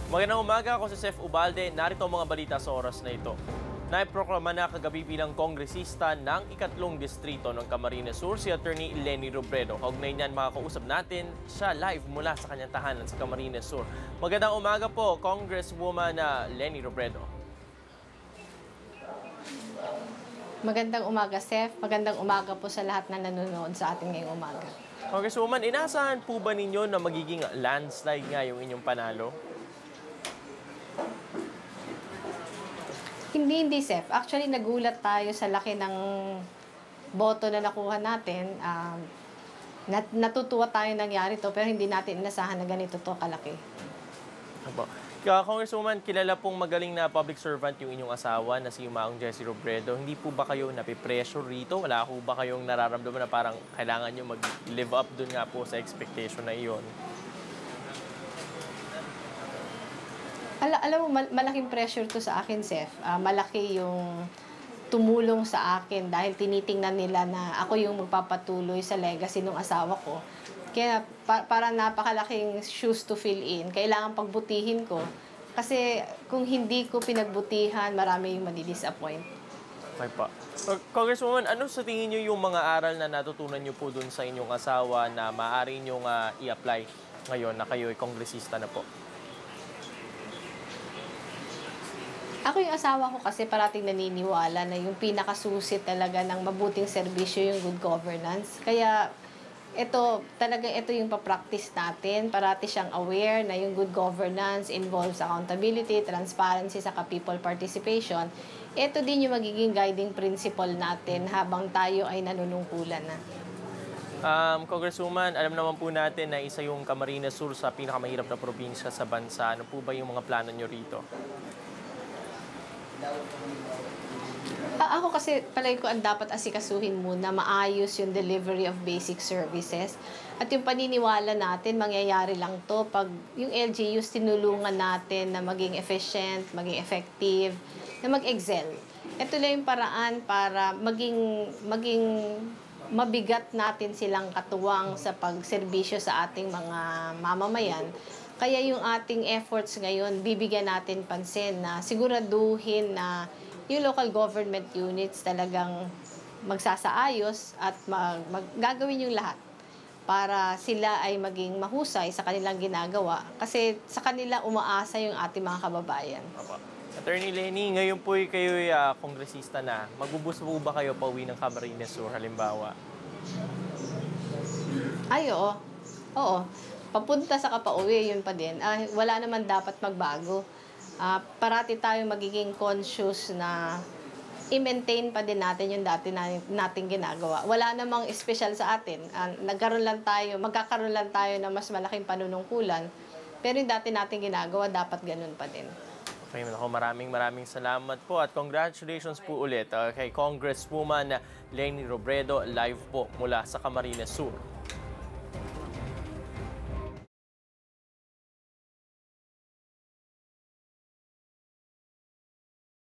Magandang umaga, ako si Seth Ubalde. Narito ang mga balita sa oras na ito. Naiproklama na kagabi bilang kongresista ng ikatlong distrito ng Camarines Sur si Attorney Leni Robredo. Kaugnay niyan makakausap natin siya live mula sa kanyang tahanan sa Camarines Sur. Magandang umaga po, Congresswoman Leni Robredo. Magandang umaga, Seth. Magandang umaga po sa lahat na nanonood sa ating ngayong umaga. Congresswoman, inaasahan po ba ninyo na magiging landslide nga yung inyong panalo? Hindi, Seth. Actually, nagulat tayo sa laki ng boto na nakuha natin. Natutuwa tayo nangyari to, pero hindi natin inasahan na ganito to kalaki. Apo. Congresswoman, kilala pong magaling na public servant yung inyong asawa na si Maong Jessie Robredo. Hindi po ba kayo napipressure rito? Wala po ba kayong nararamdaman na parang kailangan nyo mag-live up dun nga po sa expectation na iyon? Alam mo, malaking pressure to sa akin, Seth. Malaki yung tumulong sa akin dahil tinitingnan nila na ako yung magpapatuloy sa legacy ng asawa ko. Kaya para napakalaking shoes to fill in. Kailangan pagbutihin ko. Kasi kung hindi ko pinagbutihan, marami yung madi-disappoint. Okay pa. Congresswoman, ano sa tingin nyo yung mga aral na natutunan nyo po dun sa inyong asawa na maaari nyo i-apply ngayon na kayo ay kongresista na po? Ako yung asawa ko kasi parating naniniwala na yung pinakasusi talaga ng mabuting serbisyo yung good governance. Kaya ito yung papractice natin. Parati siyang aware na yung good governance involves accountability, transparency, saka people participation. Ito din yung magiging guiding principle natin habang tayo ay nanunungkulan na. Congresswoman, alam naman po natin na isa yung Camarines Sur sa pinakamahirap na probinsya sa bansa. Ano po ba yung mga plano nyo rito? Ako kasi palagi ko ang dapat asikasuhin muna maayos yung delivery of basic services. At yung paniniwala natin, mangyayari lang to pag yung LGUs tinulungan natin na maging efficient, maging effective, na mag-excel. Ito lang yung paraan para maging mabigat natin silang katuwang sa pagserbisyo sa ating mga mamamayan. Kaya yung ating efforts ngayon, bibigyan natin pansin na siguraduhin na yung local government units talagang magsasaayos at gagawin yung lahat para sila ay maging mahusay sa kanilang ginagawa. Kasi sa kanila umaasa yung ating mga kababayan. Attorney Leni, ngayon po kayo kongresista na. Magbubus po ba kayo pauwi ng Camarines Sur halimbawa? Ay, oo. Oo. Papunta sa kapauwi, yun pa din. Wala naman dapat magbago. Parati tayo magiging conscious na i-maintain pa din natin yung dati nating ginagawa. Wala namang special sa atin. Magkakaroon lang tayo ng mas malaking panunungkulan. Pero yung dati nating ginagawa, dapat ganun pa din. Okay, maraming salamat po at congratulations po ulit kay Congresswoman Leni Robredo live po mula sa Camarines Sur.